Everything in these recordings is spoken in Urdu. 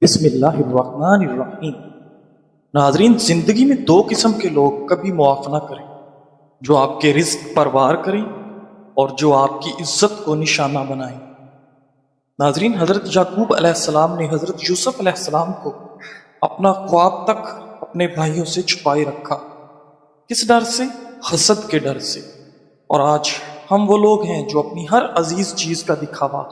بسم اللہ الرحمن الرحیم۔ ناظرین، زندگی میں دو قسم کے لوگ کبھی معاف نہ کریں، جو آپ کے رزق پر وار کریں اور جو آپ کی عزت کو نشانہ بنائیں۔ ناظرین، حضرت یعقوب علیہ السلام نے حضرت یوسف علیہ السلام کو اپنا خواب تک اپنے بھائیوں سے چھپائے رکھا۔ کس ڈر سے؟ حسد کے ڈر سے۔ اور آج ہم وہ لوگ ہیں جو اپنی ہر عزیز چیز کا دکھاوا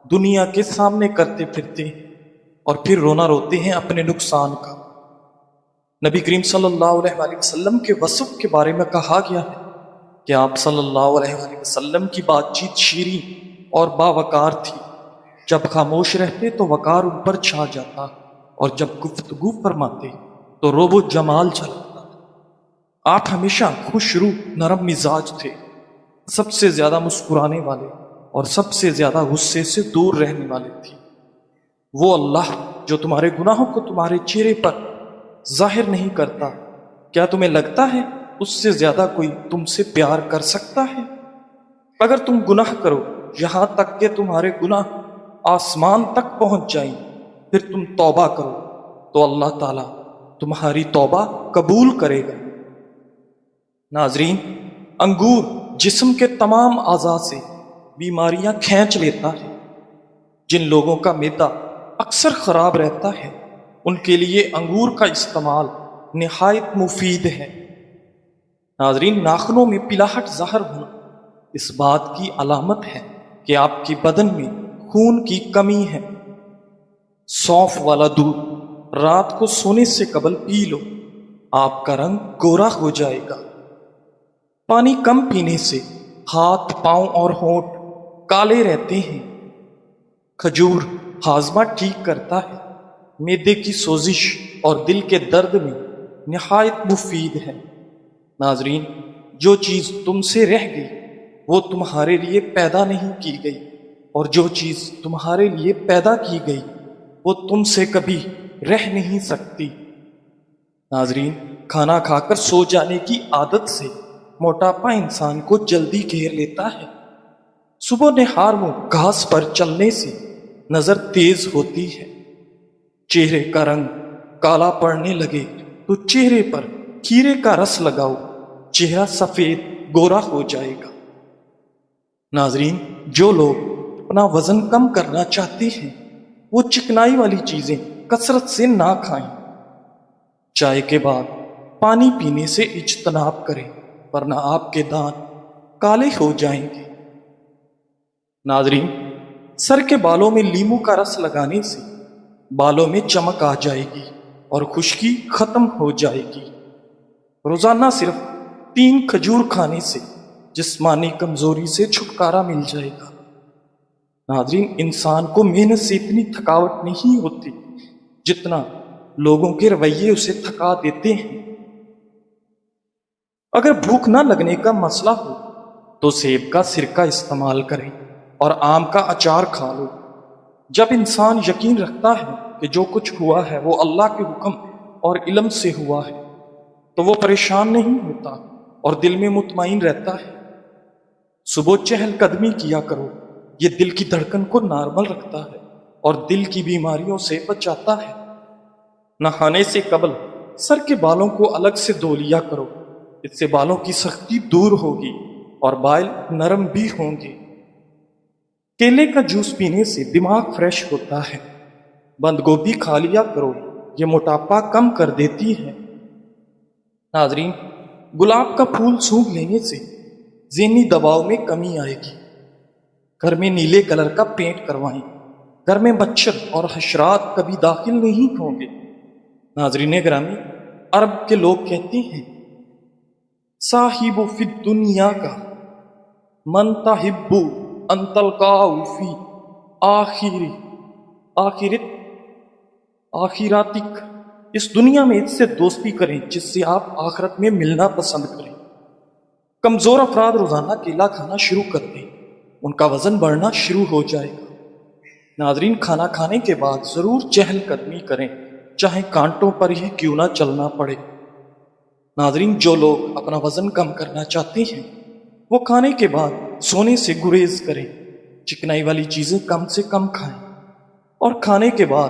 دنیا کے سامنے کرتے پھرتے ہیں اور پھر رونا روتے ہیں اپنے نقصان کا۔ نبی کریم صلی اللہ علیہ وآلہ وسلم کے وصف کے بارے میں کہا گیا ہے کہ آپ صلی اللہ علیہ وآلہ وسلم کی بات چیت شیریں اور باوقار تھی۔ جب خاموش رہتے تو وقار ان پر چھا جاتا، اور جب گفتگو فرماتے تو روب و جمال جھلکتا۔ آپ ہمیشہ خوش روح، نرم مزاج تھے، سب سے زیادہ مسکرانے والے اور سب سے زیادہ غصے سے دور رہنے والے تھے۔ وہ اللہ جو تمہارے گناہوں کو تمہارے چہرے پر ظاہر نہیں کرتا، کیا تمہیں لگتا ہے اس سے زیادہ کوئی تم سے پیار کر سکتا ہے؟ اگر تم گناہ کرو یہاں تک کہ تمہارے گناہ آسمان تک پہنچ جائیں، پھر تم توبہ کرو تو اللہ تعالیٰ تمہاری توبہ قبول کرے گا۔ ناظرین، انگور جسم کے تمام اعضاء سے بیماریاں کھینچ لیتا ہے۔ جن لوگوں کا معدہ اکثر خراب رہتا ہے ان کے لیے انگور کا استعمال نہایت مفید ہے۔ ناظرین، ناخنوں میں پلاہٹ ظاہر ہونا اس بات کی علامت ہے کہ آپ کے بدن میں خون کی کمی ہے۔ سونف والا دودھ رات کو سونے سے قبل پی لو، آپ کا رنگ گورا ہو جائے گا۔ پانی کم پینے سے ہاتھ، پاؤں اور ہونٹ کالے رہتے ہیں۔ کھجور ہاضمہ ٹھیک کرتا ہے، معدے کی سوزش اور دل کے درد میں نہایت مفید ہے۔ ناظرین، جو چیز تم سے رہ گئی وہ تمہارے لیے پیدا نہیں کی گئی، اور جو چیز تمہارے لیے پیدا کی گئی وہ تم سے کبھی رہ نہیں سکتی۔ ناظرین، کھانا کھا کر سو جانے کی عادت سے موٹاپا انسان کو جلدی گھیر لیتا ہے۔ صبح نہار میں گھاس پر چلنے سے نظر تیز ہوتی ہے۔ چہرے کا رنگ کالا پڑنے لگے تو چہرے پر کھیرے کا رس لگاؤ، چہرہ سفید گورا ہو جائے گا۔ ناظرین، جو لوگ اپنا وزن کم کرنا چاہتے ہیں وہ چکنائی والی چیزیں کثرت سے نہ کھائیں۔ چائے کے بعد پانی پینے سے اجتناب کریں، ورنہ آپ کے دانت کالے ہو جائیں گے۔ ناظرین، سر کے بالوں میں لیمو کا رس لگانے سے بالوں میں چمک آ جائے گی اور خشکی ختم ہو جائے گی۔ روزانہ صرف 3 کھجور کھانے سے جسمانی کمزوری سے چھٹکارا مل جائے گا۔ ناظرین، انسان کو محنت سے اتنی تھکاوٹ نہیں ہوتی جتنا لوگوں کے رویے اسے تھکا دیتے ہیں۔ اگر بھوک نہ لگنے کا مسئلہ ہو تو سیب کا سرکہ استعمال کریں اور آم کا اچار کھا لو۔ جب انسان یقین رکھتا ہے کہ جو کچھ ہوا ہے وہ اللہ کے حکم اور علم سے ہوا ہے تو وہ پریشان نہیں ہوتا اور دل میں مطمئن رہتا ہے۔ صبح چہل قدمی کیا کرو، یہ دل کی دھڑکن کو نارمل رکھتا ہے اور دل کی بیماریوں سے بچاتا ہے۔ نہانے سے قبل سر کے بالوں کو الگ سے دھو لیا کرو، اس سے بالوں کی سختی دور ہوگی اور بال نرم بھی ہوں گے۔ کیلے کا جوس پینے سے دماغ فریش ہوتا ہے۔ بند گوبھی کھا لیا کرو، یہ موٹاپا کم کر دیتی ہے۔ ناظرین، گلاب کا پھول سونگھ لینے سے ذہنی دباؤ میں کمی آئے گی۔ گھر میں نیلے کلر کا پینٹ کروائیں، گھر میں مچھر اور حشرات کبھی داخل نہیں ہوں گے۔ ناظرین گرامی، عرب کے لوگ کہتے ہیں صاحب فی الدنیا کا من تحب ان تلقاہ فی آخرتک، اس دنیا میں اس سے دوستی کریں جس سے آپ آخرت میں ملنا پسند کریں۔ کمزور افراد روزانہ کیلا کھانا شروع کر دیں، ان کا وزن بڑھنا شروع ہو جائے گا۔ ناظرین، کھانا کھانے کے بعد ضرور چہل قدمی کریں، چاہے کانٹوں پر ہی کیوں نہ چلنا پڑے۔ ناظرین، جو لوگ اپنا وزن کم کرنا چاہتے ہیں وہ کھانے کے بعد سونے سے گریز کریں، چکنائی والی چیزیں کم سے کم کھائیں اور کھانے کے بعد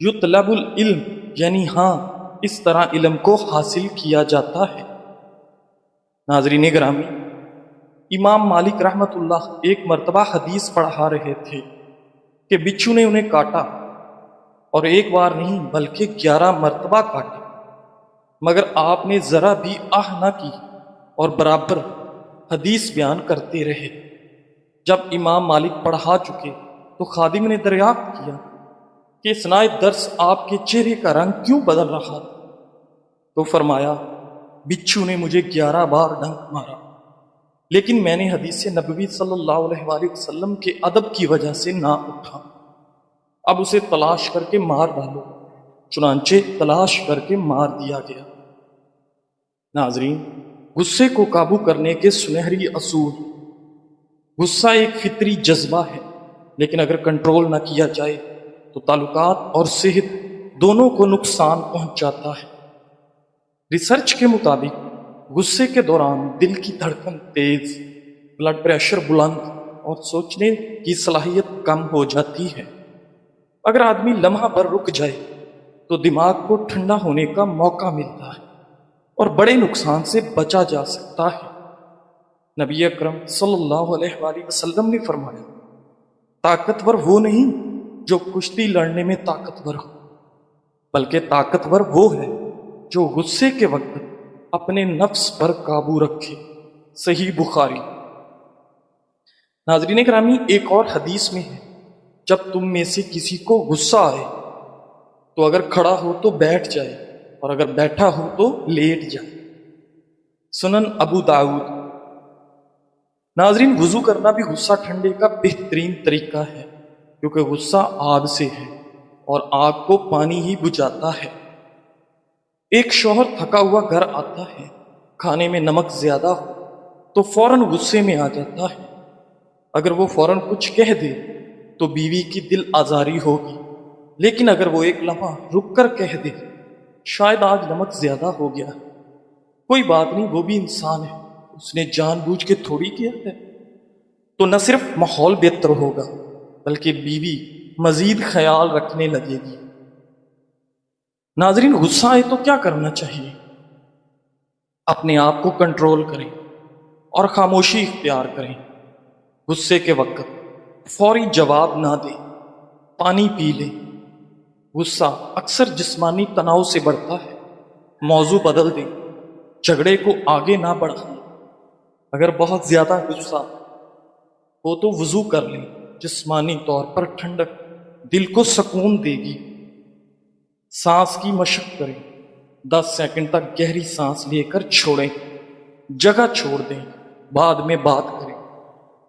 یطلب العلم یعنی ہاں اس طرح علم کو حاصل کیا جاتا ہے۔ ناظرین گرامی، امام مالک رحمۃ اللہ ایک مرتبہ حدیث پڑھا رہے تھے کہ بچھو نے انہیں کاٹا، اور ایک بار نہیں بلکہ 11 مرتبہ کاٹا، مگر آپ نے ذرا بھی آہ نہ کی اور برابر حدیث بیان کرتے رہے۔ جب امام مالک پڑھا چکے تو خادم نے دریافت کیا کہ اثناء درس آپ کے چہرے کا رنگ کیوں بدل رہا تھا؟ تو فرمایا، بچھو نے مجھے 11 بار ڈنک مارا، لیکن میں نے حدیث نبوی صلی اللہ علیہ وآلہ وسلم کے ادب کی وجہ سے نہ اٹھا، اب اسے تلاش کر کے مار ڈالو۔ چنانچہ تلاش کر کے مار دیا گیا۔ ناظرین، غصے کو قابو کرنے کے سنہری اصول۔ غصہ ایک فطری جذبہ ہے، لیکن اگر کنٹرول نہ کیا جائے تو تعلقات اور صحت دونوں کو نقصان پہنچاتا ہے۔ ریسرچ کے مطابق غصے کے دوران دل کی دھڑکن تیز، بلڈ پریشر بلند اور سوچنے کی صلاحیت کم ہو جاتی ہے۔ اگر آدمی لمحہ بھر رک جائے تو دماغ کو ٹھنڈا ہونے کا موقع ملتا ہے اور بڑے نقصان سے بچا جا سکتا ہے۔ نبی اکرم صلی اللہ علیہ وآلہ وسلم نے فرمایا، طاقتور وہ نہیں جو کشتی لڑنے میں طاقتور ہو، بلکہ طاقتور وہ ہے جو غصے کے وقت اپنے نفس پر قابو رکھے۔ صحیح بخاری۔ ناظرین کرامی، ایک اور حدیث میں ہے، جب تم میں سے کسی کو غصہ آئے تو اگر کھڑا ہو تو بیٹھ جائے، اور اگر بیٹھا ہو تو لیٹ جائے۔ سنن ابو داؤد۔ ناظرین، وضو کرنا بھی غصہ ٹھنڈے کا بہترین طریقہ ہے، کیونکہ غصہ آگ سے ہے اور آگ کو پانی ہی بجھاتا ہے۔ ایک شوہر تھکا ہوا گھر آتا ہے، کھانے میں نمک زیادہ ہو تو فوراً غصے میں آ جاتا ہے۔ اگر وہ فوراً کچھ کہہ دے تو بیوی کی دل آزاری ہوگی، لیکن اگر وہ ایک لمحہ رک کر کہہ دے، شاید آج نمک زیادہ ہو گیا، کوئی بات نہیں، وہ بھی انسان ہے، اس نے جان بوجھ کے تھوڑی کیا ہے، تو نہ صرف ماحول بہتر ہوگا بلکہ بیوی مزید خیال رکھنے لگے گی۔ ناظرین، غصہ آئے تو کیا کرنا چاہیے؟ اپنے آپ کو کنٹرول کریں اور خاموشی اختیار کریں۔ غصے کے وقت فوری جواب نہ دیں، پانی پی لیں۔ غصہ اکثر جسمانی تناؤ سے بڑھتا ہے، موضوع بدل دیں، جھگڑے کو آگے نہ بڑھائیں۔ اگر بہت زیادہ غصہ ہو تو وضو کر لیں، جسمانی طور پر ٹھنڈک دل کو سکون دے گی۔ سانس کی مشق کریں، 10 سیکنڈ تک گہری سانس لے کر چھوڑیں، جگہ چھوڑ دیں، بعد میں بات کریں۔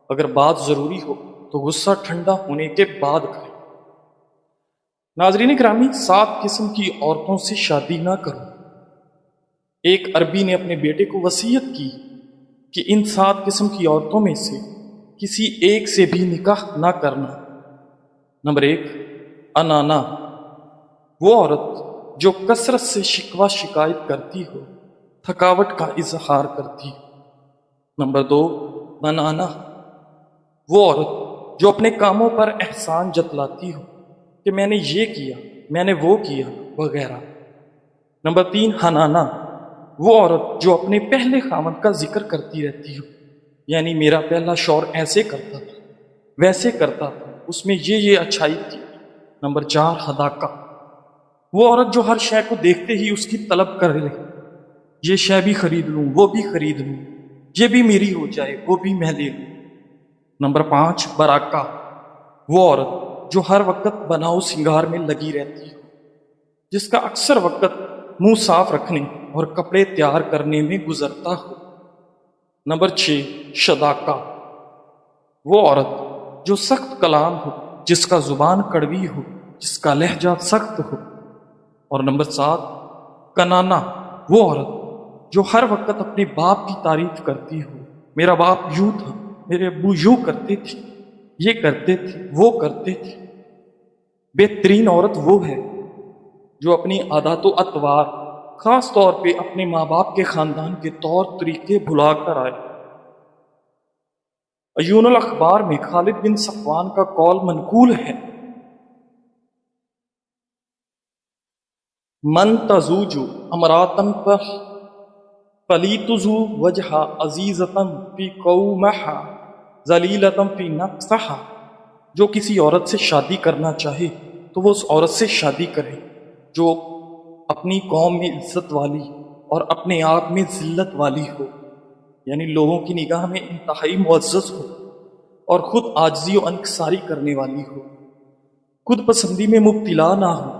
اگر بات ضروری ہو تو غصہ ٹھنڈا ہونے کے بعد کریں۔ ناظرین گرامی، 7 قسم کی عورتوں سے شادی نہ کرو۔ ایک عربی نے اپنے بیٹے کو وصیت کی کہ ان 7 قسم کی عورتوں میں سے کسی ایک سے بھی نکاح نہ کرنا۔ نمبر 1، انانا، وہ عورت جو کثرت سے شکوہ شکایت کرتی ہو، تھکاوٹ کا اظہار کرتی ہو۔ نمبر 2، منانا، وہ عورت جو اپنے کاموں پر احسان جتلاتی ہو کہ میں نے یہ کیا، میں نے وہ کیا وغیرہ۔ نمبر 3، حنانا، وہ عورت جو اپنے پہلے خاوند کا ذکر کرتی رہتی ہو، یعنی میرا پہلا شوہر ایسے کرتا تھا، ویسے کرتا تھا، اس میں یہ اچھائی تھی۔ نمبر 4، حداقہ، وہ عورت جو ہر شے کو دیکھتے ہی اس کی طلب کر لے، یہ شے بھی خرید لوں، وہ بھی خرید لوں، یہ بھی میری ہو جائے، وہ بھی میں لے لوں۔ نمبر 5، براکہ، وہ عورت جو ہر وقت بناؤ سنگار میں لگی رہتی ہو، جس کا اکثر وقت منہ صاف رکھنے اور کپڑے تیار کرنے میں گزرتا ہو۔ نمبر 6، شداکہ، وہ عورت جو سخت کلام ہو، جس کا زبان کڑوی ہو، جس کا لہجہ سخت ہو۔ اور نمبر 7، کنانا، وہ عورت جو ہر وقت اپنے باپ کی تعریف کرتی ہو، میرا باپ یوں تھا، میرے ابو یوں کرتے تھے، یہ کرتے تھے، وہ کرتے تھے۔ بہترین عورت وہ ہے جو اپنی عادات و اطوار، خاص طور پہ اپنے ماں باپ کے خاندان کے طور طریقے بھلا کر آئے۔ عیون الاخبار میں خالد بن صفوان کا قول منقول ہے، من تزوج امراتن پر فلیتزو وجہ عزیزتن فی قومہا ذلیلتن فی نفسہا، جو کسی عورت سے شادی کرنا چاہے تو وہ اس عورت سے شادی کرے جو اپنی قوم میں عزت والی اور اپنے آپ میں ذلت والی ہو، یعنی لوگوں کی نگاہ میں انتہائی معزز ہو اور خود عاجزی و انکساری کرنے والی ہو، خود پسندی میں مبتلا نہ ہو،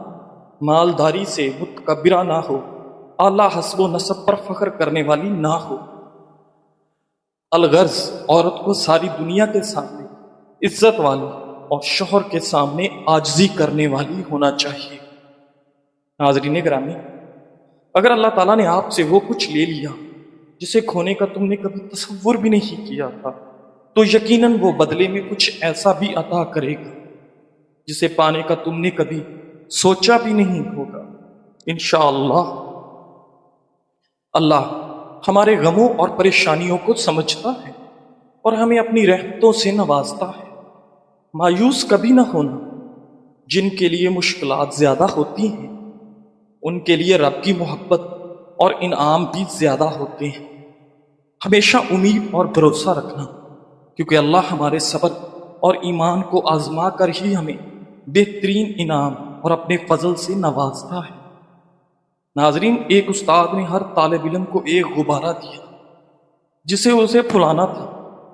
مالداری سے متکبرہ نہ ہو، اعلیٰ حسب و نسب پر فخر کرنے والی نہ ہو۔ الغرض عورت کو ساری دنیا کے سامنے عزت والی اور شوہر کے سامنے عاجزی کرنے والی ہونا چاہیے۔ ناظرین گرامی، اگر اللہ تعالیٰ نے آپ سے وہ کچھ لے لیا جسے کھونے کا تم نے کبھی تصور بھی نہیں کیا تھا، تو یقیناً وہ بدلے میں کچھ ایسا بھی عطا کرے گا جسے پانے کا تم نے کبھی سوچا بھی نہیں ہوگا انشاءاللہ۔ اللہ ہمارے غموں اور پریشانیوں کو سمجھتا ہے اور ہمیں اپنی رحمتوں سے نوازتا ہے۔ مایوس کبھی نہ ہونا، جن کے لیے مشکلات زیادہ ہوتی ہیں ان کے لیے رب کی محبت اور انعام بھی زیادہ ہوتے ہیں۔ ہمیشہ امید اور بھروسہ رکھنا، کیونکہ اللہ ہمارے صبر اور ایمان کو آزما کر ہی ہمیں بہترین انعام اور اپنے فضل سے نوازتا ہے۔ ناظرین، ایک استاد نے ہر طالب علم کو ایک غبارہ دیا جسے اسے پھلانا تھا،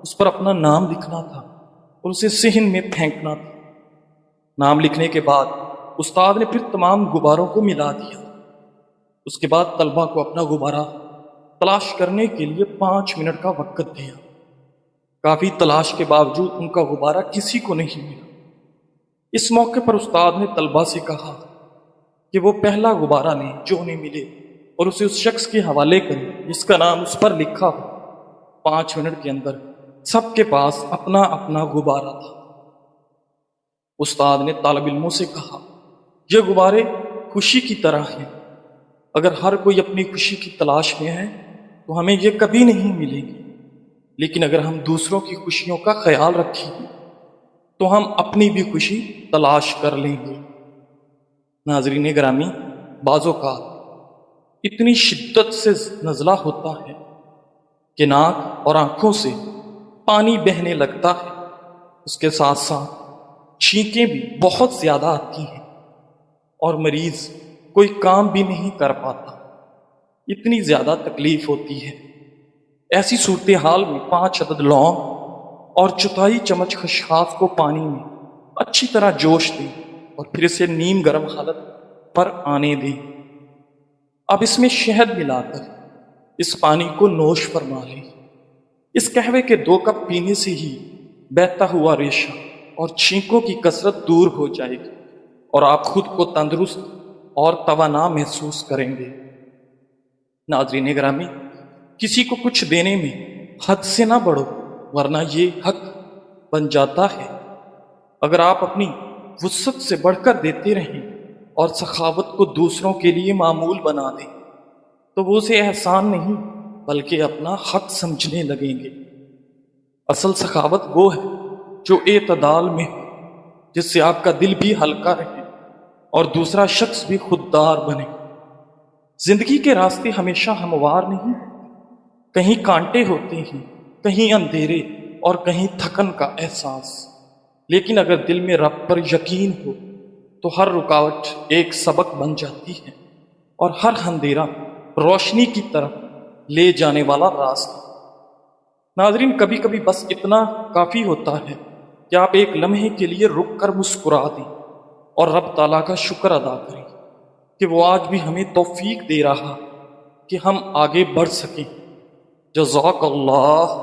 اس پر اپنا نام لکھنا تھا اور اسے صحن میں پھینکنا تھا۔ نام لکھنے کے بعد استاد نے پھر تمام غباروں کو ملا دیا۔ اس کے بعد طلبہ کو اپنا غبارہ تلاش کرنے کے لیے 5 منٹ کا وقت دیا۔ کافی تلاش کے باوجود ان کا غبارہ کسی کو نہیں ملا۔ اس موقع پر استاد نے طلبہ سے کہا کہ وہ پہلا غبارہ لیں جو انہیں ملے اور اسے اس شخص کے حوالے کریں جس کا نام اس پر لکھا ہو۔ 5 منٹ کے اندر سب کے پاس اپنا اپنا غبارہ تھا۔ استاد نے طالب علموں سے کہا، یہ غبارے خوشی کی طرح ہیں، اگر ہر کوئی اپنی خوشی کی تلاش میں ہے تو ہمیں یہ کبھی نہیں ملے گی، لیکن اگر ہم دوسروں کی خوشیوں کا خیال رکھیں گے تو ہم اپنی بھی خوشی تلاش کر لیں گے۔ ناظرین گرامی، بعض اوقات اتنی شدت سے نزلہ ہوتا ہے کہ ناک اور آنکھوں سے پانی بہنے لگتا ہے، اس کے ساتھ ساتھ چھینکیں بھی بہت زیادہ آتی ہیں اور مریض کوئی کام بھی نہیں کر پاتا، اتنی زیادہ تکلیف ہوتی ہے۔ ایسی صورتحال میں 5 عدد لونگ اور 1/4 چمچ خشخاش کو پانی میں اچھی طرح جوش دیں اور پھر اسے نیم گرم حالت پر آنے دیں۔ اب اس میں شہد ملا کر اس پانی کو نوش فرما لیں۔ اس قہوے کے 2 کپ پینے سے ہی بہتا ہوا ریشہ اور چھینکوں کی کثرت دور ہو جائے گی اور آپ خود کو تندرست اور توانا محسوس کریں گے۔ ناظرین گرامی، کسی کو کچھ دینے میں حد سے نہ بڑھو، ورنہ یہ حق بن جاتا ہے۔ اگر آپ اپنی وسعت سے بڑھ کر دیتے رہیں اور سخاوت کو دوسروں کے لیے معمول بنا دیں تو وہ اسے احسان نہیں بلکہ اپنا حق سمجھنے لگیں گے۔ اصل سخاوت وہ ہے جو اعتدال میں ہو، جس سے آپ کا دل بھی ہلکا رہے اور دوسرا شخص بھی خوددار بنے۔ زندگی کے راستے ہمیشہ ہموار نہیں، کہیں کانٹے ہوتے ہیں، کہیں اندھیرے اور کہیں تھکن کا احساس، لیکن اگر دل میں رب پر یقین ہو تو ہر رکاوٹ ایک سبق بن جاتی ہے اور ہر اندھیرا روشنی کی طرف لے جانے والا راستہ۔ ناظرین، کبھی کبھی بس اتنا کافی ہوتا ہے کہ آپ ایک لمحے کے لیے رک کر مسکرا دیں اور رب تعالیٰ کا شکر ادا کریں کہ وہ آج بھی ہمیں توفیق دے رہا کہ ہم آگے بڑھ سکیں۔ جزاک اللہ۔